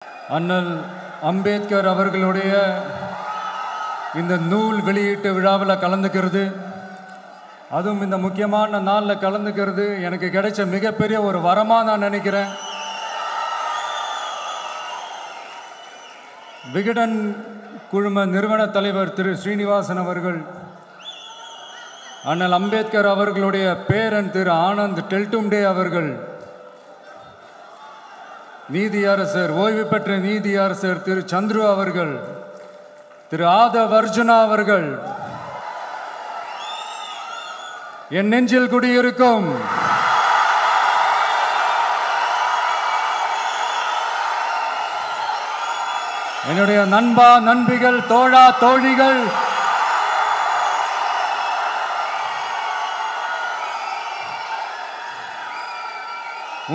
அண்ணல் அம்பேத்கர் அவர்களுடைய இந்த நூல் வெளியீட்டு விழாவில் கலந்துக்கிறது, அதுவும் இந்த முக்கியமான நாளில் கலந்துக்கிறது எனக்கு கிடைச்ச மிகப்பெரிய ஒரு வரமாக நான் நினைக்கிறேன். விகடன் குழும நிறுவன தலைவர் திரு ஸ்ரீனிவாசன் அவர்கள், அண்ணல் அம்பேத்கர் அவர்களுடைய பேரன் திரு ஆனந்த் டெல்டும்டே அவர்கள், நீதியரசர் ஓய்வு பெற்ற நீதியரசர் திரு சந்துரு அவர்கள், திரு ஆதவ் அர்ஜுனா அவர்கள், என் நெஞ்சில் குடியிருக்கும் என்னுடைய நண்பா நண்பிகள், தோழா தோழிகள்,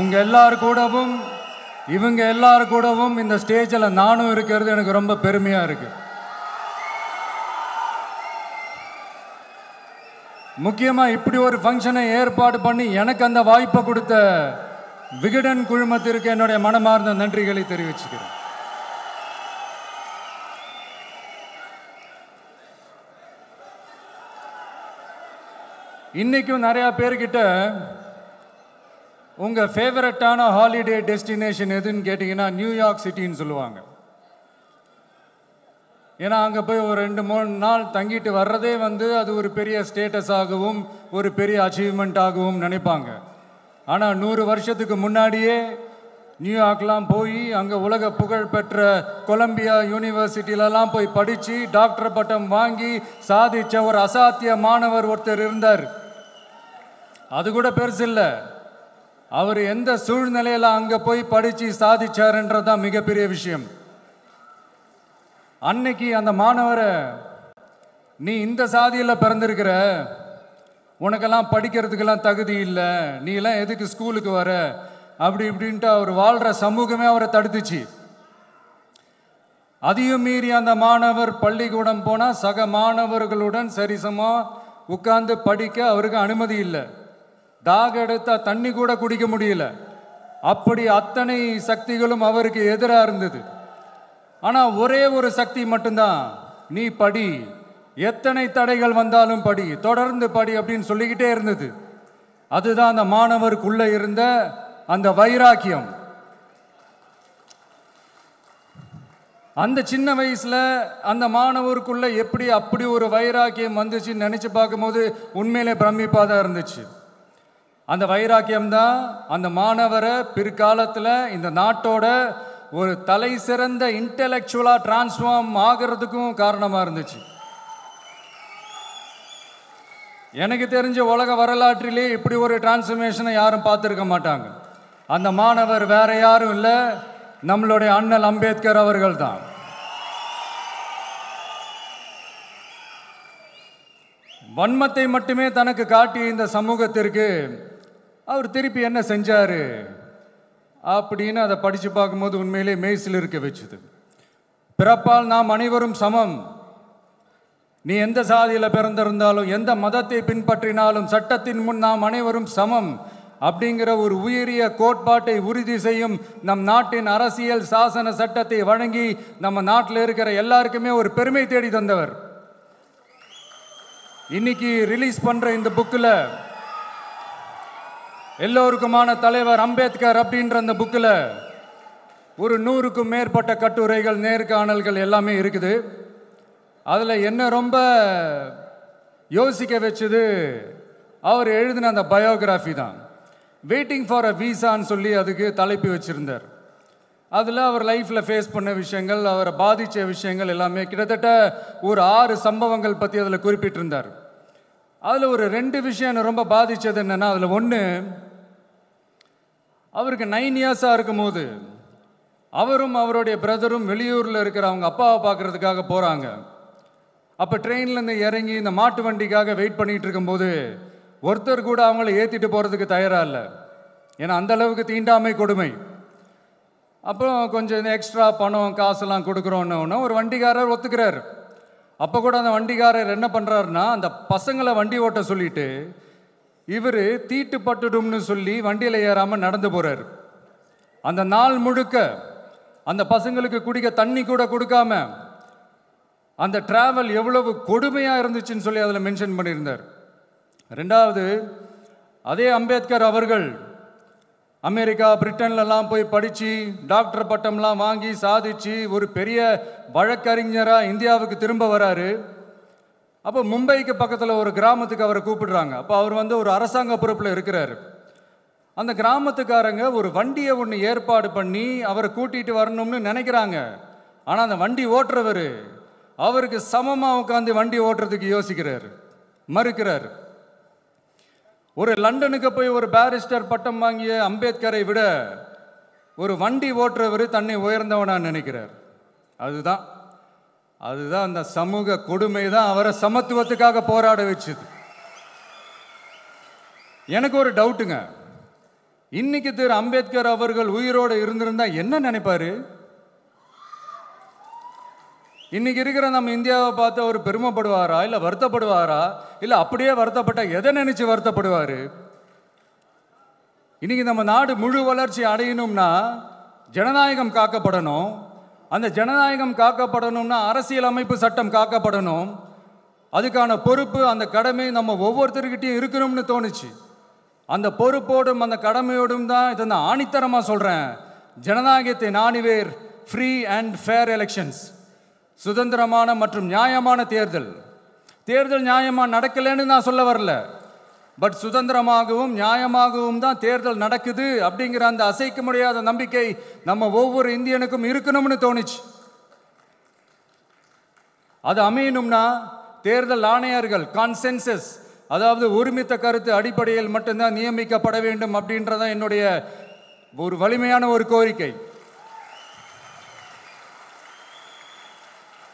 உங்க எல்லார் கூடவும் இவங்க எல்லாரும் கூடவும் இந்த ஸ்டேஜில் நானும் இருக்கிறது எனக்கு ரொம்ப பெருமையா இருக்கு. முக்கியமா இப்படி ஒரு ஃபங்க்ஷனை ஏற்பாடு பண்ணி எனக்கு அந்த வாய்ப்பை கொடுத்த விகடன் குழுமத்திற்கு என்னுடைய மனமார்ந்த நன்றிகளை தெரிவிச்சுக்கிறேன். இன்னைக்கும் நிறைய பேர்கிட்ட உங்கள் ஃபேவரட்டான ஹாலிடே டெஸ்டினேஷன் எதுன்னு கேட்டிங்கன்னா நியூயார்க் சிட்டின்னு சொல்லுவாங்க. ஏன்னா அங்கே போய் ஒரு 2-3 நாள் தங்கிட்டு வர்றதே அது ஒரு பெரிய ஸ்டேட்டஸாகவும் ஒரு பெரிய அச்சீவ்மெண்ட்டாகவும் நினைப்பாங்க. ஆனால் 100 வருஷத்துக்கு முன்னாடியே நியூயார்க்லாம் போய் அங்கே உலக புகழ் பெற்ற கொலம்பியா யூனிவர்சிட்டியிலலாம் போய் படித்து டாக்டர் பட்டம் வாங்கி சாதித்த ஒரு அசாத்திய மாணவர் ஒருத்தர் இருந்தார். அது கூட பெருசு இல்லை, அவர் எந்த சூழ்நிலையில் அங்கே போய் படித்து சாதிச்சாருன்றது தான் மிகப்பெரிய விஷயம். அன்னைக்கு அந்த மாணவரை, நீ இந்த சாதியில் பிறந்திருக்கிற, உனக்கெல்லாம் படிக்கிறதுக்கெல்லாம் தகுதி இல்லை, நீ எல்லாம் எதுக்கு ஸ்கூலுக்கு வர, அப்படி இப்படின்ட்டு அவர் வாழ்கிற சமூகமே அவரை தடுத்துச்சு. அதையும் மீறி அந்த மாணவர் பள்ளிக்கூடம் போனால் சக மாணவர்களுடன் சரிசமாக உட்கார்ந்து படிக்க அவருக்கு அனுமதி இல்லை. தாக எடுத்தா தண்ணி கூட குடிக்க முடியல. அப்படி அத்தனை சக்திகளும் அவருக்கு எதிராக இருந்தது. ஆனால் ஒரே ஒரு சக்தி மட்டும்தான், நீ படி, எத்தனை தடைகள் வந்தாலும் படி, தொடர்ந்து படி அப்படின்னு சொல்லிக்கிட்டே இருந்தது. அதுதான் அந்த மாணவருக்குள்ள இருந்த அந்த வைராக்கியம். அந்த சின்ன வயசுல அந்த மாணவருக்குள்ள எப்படி அப்படி ஒரு வைராக்கியம் வந்துச்சுன்னு நினைச்சு பார்க்கும்போது உண்மையிலே பிரமிப்பாக தான் இருந்துச்சு. அந்த வைராக்கியம்தான் அந்த மாணவரை பிற்காலத்தில் இந்த நாட்டோட ஒரு தலை சிறந்த இன்டெலெக்சுவலாக டிரான்ஸ்ஃபார்ம் ஆகிறதுக்கும் காரணமாக இருந்துச்சு. எனக்கு தெரிஞ்ச உலக வரலாற்றிலே இப்படி ஒரு டிரான்ஸ்ஃபர்மேஷனை யாரும் பார்த்துருக்க மாட்டாங்க. அந்த மாணவர் வேற யாரும் இல்லை, நம்மளுடைய அண்ணல் அம்பேத்கர் அவர்கள் தான். வன்மத்தை மட்டுமே தனக்கு காட்டிய இந்த சமூகத்திற்கு அவர் திருப்பி என்ன செஞ்சார் அப்படின்னு அதை படித்து பார்க்கும்போது உண்மையிலே மெய்சில் இருக்க வச்சுது. பிறப்பால் நாம் அனைவரும் சமம், நீ எந்த சாதியில் பிறந்திருந்தாலும் எந்த மதத்தை பின்பற்றினாலும் சட்டத்தின் முன் நாம் அனைவரும் சமம் அப்படிங்கிற ஒரு உயரிய கோட்பாட்டை உறுதி செய்யும் நம் நாட்டின் அரசியல் சாசன சட்டத்தை வழங்கி நம்ம நாட்டில் இருக்கிற எல்லாருக்குமே ஒரு பெருமை தேடி தந்தவர். இன்னைக்கு ரிலீஸ் பண்ற இந்த புக்கில் எல்லோருக்குமான தலைவர் அம்பேத்கர் அப்படின்ற அந்த புக்கில் ஒரு 100க்கும் மேற்பட்ட கட்டுரைகள், நேர்காணல்கள் எல்லாமே இருக்குது. அதில் என்ன ரொம்ப யோசிக்க வச்சது அவர் எழுதின அந்த பயோகிராஃபி தான். வெயிட்டிங் ஃபார் அ வீசான்னு சொல்லி அதுக்கு தலைப்பு வச்சுருந்தார். அதில் அவர் லைஃப்பில் ஃபேஸ் பண்ண விஷயங்கள், அவரை பாதித்த விஷயங்கள் எல்லாமே கிட்டத்தட்ட ஒரு 6 சம்பவங்கள் பற்றி அதில் குறிப்பிட்டிருந்தார். அதில் ஒரு 2 விஷயம் ரொம்ப பாதித்தது என்னென்னா, அதில் ஒன்று, அவருக்கு 9 இயர்ஸாக இருக்கும்போது அவரும் அவருடைய பிரதரும் வெளியூரில் இருக்கிற அவங்க அப்பாவை பார்க்குறதுக்காக போகிறாங்க. அப்போ ட்ரெயின்லேருந்து இறங்கி இந்த மாட்டு வண்டிக்காக வெயிட் பண்ணிகிட்டு இருக்கும்போது ஒருத்தர் கூட அவங்கள ஏற்றிட்டு போகிறதுக்கு தயாராக இல்லை. ஏன்னா அந்தளவுக்கு தீண்டாமை கொடுமை. அப்புறம் கொஞ்சம் எக்ஸ்ட்ரா பணம் காசெல்லாம் கொடுக்குறோன்னு ஒரு வண்டிக்காரர் ஒத்துக்கிறார். அப்போ கூட அந்த வண்டிக்காரர் என்ன பண்ணுறாருன்னா, அந்த பசங்களை வண்டி ஓட்ட சொல்லிட்டு இவர் தீட்டுப்பட்டுடும்னு சொல்லி வண்டியில் ஏறாமல் நடந்து போகிறார். அந்த நாள் முழுக்க அந்த பசங்களுக்கு குடிக்க தண்ணி கூட கொடுக்காம அந்த டிராவல் எவ்வளவு கொடுமையாக இருந்துச்சுன்னு சொல்லி அதில் மென்ஷன் பண்ணியிருந்தார். ரெண்டாவது, அதே அம்பேத்கர் அவர்கள் அமெரிக்கா பிரிட்டன்லலாம் போய் படித்து டாக்டர் பட்டம்லாம் வாங்கி சாதிச்சு ஒரு பெரிய வழக்கறிஞராக இந்தியாவுக்கு திரும்ப வராரு. அப்போ மும்பைக்கு பக்கத்தில் ஒரு கிராமத்துக்கு அவரை கூப்பிடுறாங்க. அப்போ அவர் ஒரு அரசாங்க பொறுப்பில் இருக்கிறார். அந்த கிராமத்துக்காரங்க ஒரு வண்டியை ஒன்று ஏற்பாடு பண்ணி அவரை கூட்டிகிட்டு வரணும்னு நினைக்கிறாங்க. ஆனால் அந்த வண்டி ஓட்டுறவர் அவருக்கு சமமாக உட்காந்து வண்டி ஓட்டுறதுக்கு யோசிக்கிறார், மறுக்கிறார். ஒரு லண்டனுக்கு போய் ஒரு பாரிஸ்டர் பட்டம் வாங்கிய அம்பேத்கரை விட ஒரு வண்டி ஓட்டுறவர் தன்னை உயர்ந்தவனாக நினைக்கிறார். அதுதான் அந்த சமூக கொடுமை தான் அவரை சமத்துவத்துக்காக போராட வச்சுது. எனக்கு ஒரு டவுட்டுங்க, இன்னைக்கு திரு அம்பேத்கர் அவர்கள் உயிரோடு இருந்திருந்தா என்ன நினைப்பாரு? இன்னைக்கு இருக்கிற நம்ம இந்தியாவை பார்த்து அவர் பெருமைப்படுவாரா, இல்லை வருத்தப்படுவாரா, இல்லை அப்படியே வருத்தப்பட்ட எதை நினைச்சு வருத்தப்படுவார்? இன்னைக்கு நம்ம நாடு முழு வளர்ச்சி அடையணும்னா ஜனநாயகம் காக்கப்படணும். அந்த ஜனநாயகம் காக்கப்படணும்னா அரசியல் அமைப்பு சட்டம் காக்கப்படணும். அதுக்கான பொறுப்பு, அந்த கடமை நம்ம ஒவ்வொருத்தருக்கிட்டையும் இருக்கணும்னு தோணுச்சு. அந்த பொறுப்போடும் அந்த கடமையோடும் தான் இதை நான் ஆணித்தரமாக சொல்கிறேன். ஜனநாயகத்தை நாணிவேர் ஃப்ரீ அண்ட் ஃபேர் எலெக்ஷன்ஸ், சுதந்திரமான மற்றும் நியாயமான தேர்தல். தேர்தல் நியாயமாக நடக்கலைன்னு நான் சொல்ல வரல, பட் சுதந்திரமாகவும் நியாயமாகவும் தான் தேர்தல் நடக்குது அப்படிங்கிற அந்த அசைக்க முடியாத நம்பிக்கை நம்ம ஒவ்வொரு இந்தியனுக்கும் இருக்கணும்னு தோணுச்சு. அது அமையணும்னா தேர்தல் ஆணையர்கள் கான்சென்சஸ், அதாவது ஒருமித்த கருத்து அடிப்படையில் மட்டும்தான் நியமிக்கப்பட வேண்டும் அப்படின்றதான் என்னுடைய ஒரு வலிமையான ஒரு கோரிக்கை.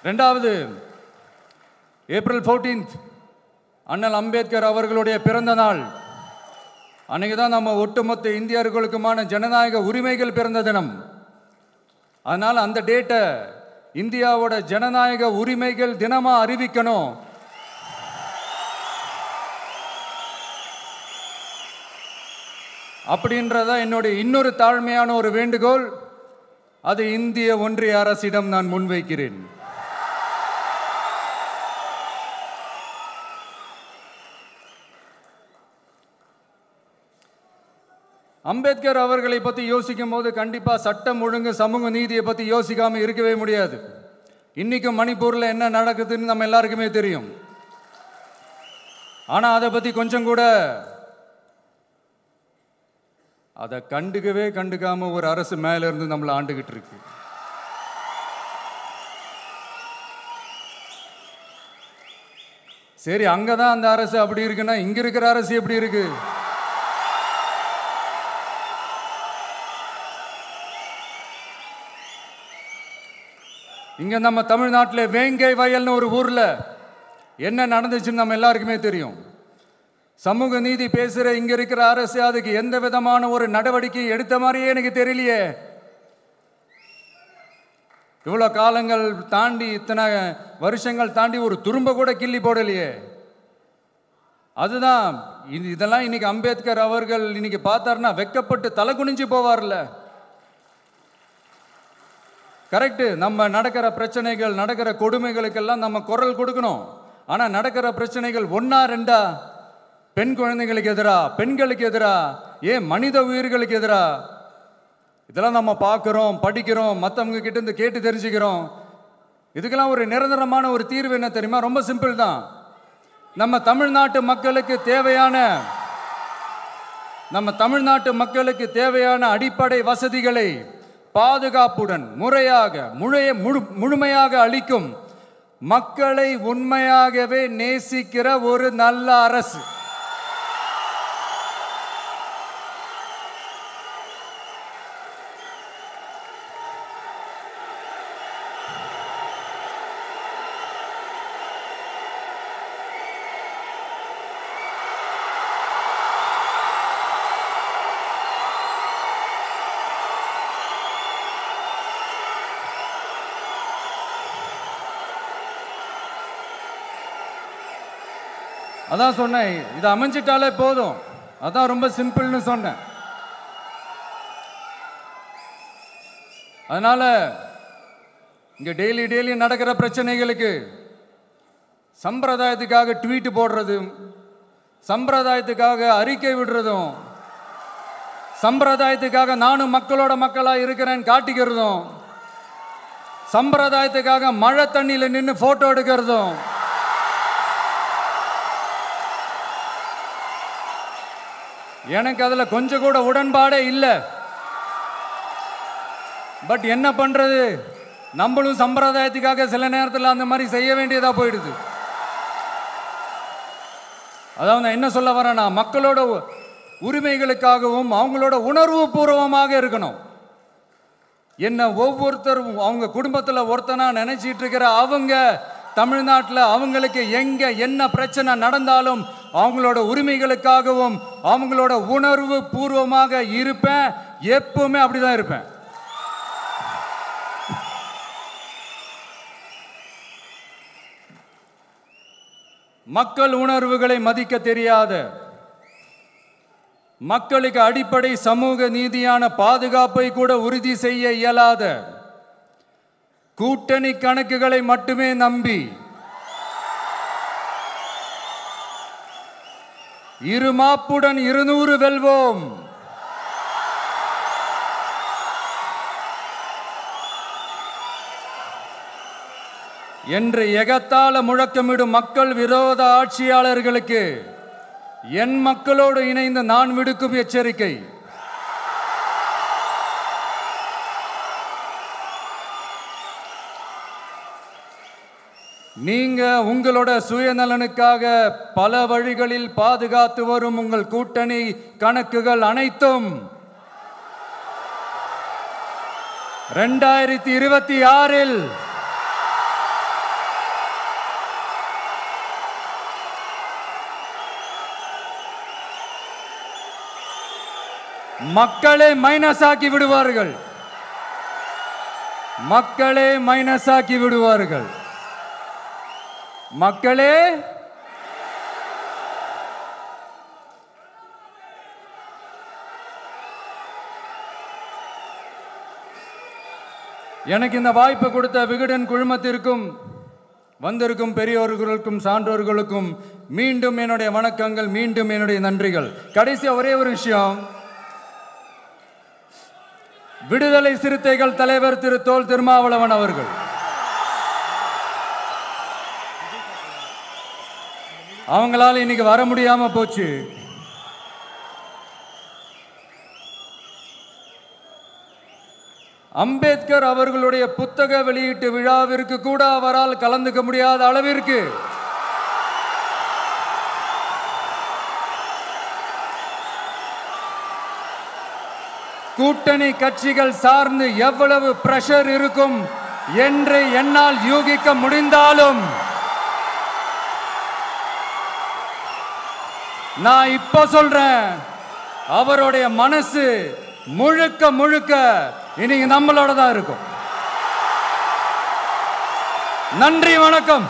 ரெண்டாவது, ஏப்ரல் 14 அண்ணல் அம்பேத்கர் அவர்களுடைய பிறந்த நாள். அன்னைக்கு தான் நம்ம ஒட்டுமொத்த இந்தியர்களுக்குமான ஜனநாயக உரிமைகள் பிறந்த தினம். அதனால் அந்த டேட்டை இந்தியாவோட ஜனநாயக உரிமைகள் தினமாக அறிவிக்கணும். அப்படின்றத என்னுடைய இன்னொரு தாழ்மையான ஒரு வேண்டுகோள். அது இந்திய ஒன்றிய அரசிடம் நான் முன்வைக்கிறேன். அம்பேத்கர் அவர்களை பற்றி யோசிக்கும் போது கண்டிப்பாக சட்டம் ஒழுங்கு சமூக நீதியை பற்றி யோசிக்காமல் இருக்கவே முடியாது. இன்றைக்கும் மணிப்பூரில் என்ன நடக்குதுன்னு நம்ம எல்லாருக்குமே தெரியும். ஆனால் அதை பற்றி கொஞ்சம் கூட அதை கண்டுக்காமல் ஒரு அரசு மேலே இருந்து நம்மளை ஆண்டுகிட்டு இருக்கு. சரி, அங்கே தான் அந்த அரசு அப்படி இருக்குன்னா இங்கே இருக்கிற அரசு எப்படி இருக்கு? இங்கே நம்ம தமிழ்நாட்டில் வேங்கை வயல்னு ஒரு ஊரில் என்ன நடந்துச்சுன்னு நம்ம எல்லாருக்குமே தெரியும். சமூக நீதி பேசுகிற இங்கே இருக்கிற அரசு அதுக்கு எந்த விதமான ஒரு நடவடிக்கை எடுத்த மாதிரியே எனக்கு தெரியலையே. இவ்வளோ காலங்கள் தாண்டி, இத்தனை வருஷங்கள் தாண்டி ஒரு துரும்ப கூட கிள்ளி போடலையே. அதுதான் இதெல்லாம் இன்னைக்கு அம்பேத்கர் அவர்கள் இன்னைக்கு பார்த்தாருன்னா வெக்கப்பட்டு தலை குனிஞ்சு போவார்ல. கரெக்டு, நம்ம நடக்கிற பிரச்சனைகள், நடக்கிற கொடுமைகளுக்கெல்லாம் நம்ம குரல் கொடுக்கணும். ஆனால் நடக்கிற பிரச்சனைகள் ஒன்றா ரெண்டா, பெண் குழந்தைகளுக்கு எதிராக, பெண்களுக்கு எதிராக, ஏன் மனித உயிர்களுக்கு எதிராக, இதெல்லாம் நம்ம பார்க்குறோம், படிக்கிறோம், மற்றவங்க கிட்டேருந்து கேட்டு தெரிஞ்சுக்கிறோம். இதுக்கெல்லாம் ஒரு நிரந்தரமான ஒரு தீர்வு என்ன தெரியுமா? ரொம்ப சிம்பிள் தான். நம்ம தமிழ்நாட்டு மக்களுக்கு தேவையான அடிப்படை வசதிகளை பாதுகாப்புடன் முழுமையாக அளிக்கும், மக்களை உண்மையாகவே நேசிக்கிற ஒரு நல்ல அரசு. அதான் சொன்னேன், இது அமைஞ்சிட்டாலே போதும், அதான் ரொம்ப சிம்பிள்னு சொன்னேன். அதனால இங்க டெய்லி நடக்கிற பிரச்சனைகளுக்கு சம்பிரதாயத்துக்காக ட்வீட் போடுறதும், சம்பிரதாயத்துக்காக அறிக்கை விடுறதும், சம்பிரதாயத்துக்காக நானும் மக்களோட மக்களா இருக்கிறேன்னு காட்டிக்கிறதும், சம்பிரதாயத்துக்காக மழை தண்ணியில நின்று போட்டோ எடுக்கிறதும், எனக்கு அதுல கொஞ்சம் கூட உடன்பாடே இல்லை. பட் என்ன பண்றது, நம்மளும் சம்பிரதாயத்துக்காக சில நேரத்தில் அந்த மாதிரி செய்ய வேண்டியதா போயிடுது. அதாவது நான் என்ன சொல்ல வரேன்னா, மக்களோட உரிமைகளுக்காகவும் அவங்களோட உணர்வு பூர்வமாக இருக்கணும். என்ன ஒவ்வொருத்தரும் அவங்க குடும்பத்தில் ஒருத்தனா நினைச்சிட்டு இருக்கிற அவங்க தமிழ்நாட்டில் அவங்களுக்கு எங்க என்ன பிரச்சனை நடந்தாலும் அவங்களோட உரிமைகளுக்காகவும் அவங்களோட உணர்வு பூர்வமாக இருப்பேன். எப்பவுமே அப்படிதான் இருப்பேன். மக்கள் உணர்வுகளை மதிக்க தெரியாத, மக்களுக்கு அடிப்படை சமூக நீதியான பாதுகாப்பை கூட உறுதி செய்ய இயலாத, கூட்டணி கணக்குகளை மட்டுமே நம்பி இருமாப்புடன் 200 வெல்வோம், என்று எகத்தால முழக்கமிடும் மக்கள் விரோத ஆட்சியாளர்களுக்கு என் மக்களோடு இணைந்து நான் விடுக்கும் எச்சரிக்கை, நீங்க உங்களோட சுயநலனுக்காக பல வழிகளில் பாதுகாத்து வரும் உங்கள் கூட்டணி கணக்குகள் அனைத்தும் 2026 மக்களே மைனஸ் ஆக்கி விடுவார்கள். மக்களே மைனஸ் ஆக்கி விடுவார்கள். மக்களே எனக்கு இந்த வாய்ப்பு கொடுத்த விகடன் குழுமத்திற்கும் வந்திருக்கும் பெரியோர்களுக்கும் சான்றோர்களுக்கும் மீண்டும் என்னுடைய வணக்கங்கள், மீண்டும் என்னுடைய நன்றிகள். கடைசியா ஒரே ஒரு விஷயம், விடுதலை சிறுத்தைகள் தலைவர் திரு தோல் திருமாவளவன் அவர்கள் அவங்களால இன்னைக்கு வர முடியாம போச்சு. அம்பேத்கர் அவர்களுடைய புத்தக வெளியீட்டு விழாவிற்கு கூட அவரால் கலந்துக்க முடியாத அளவிற்கு கூட்டணி கட்சிகள் சார்ந்து எவ்வளவு பிரஷர் இருக்கும் என்று என்னால் யூகிக்க முடிந்தாலும் நான் இப்ப சொல்றேன், அவருடைய மனசு முழுக்க முழுக்க இன்னைக்கு நம்மளோட தான் இருக்கும். நன்றி, வணக்கம்.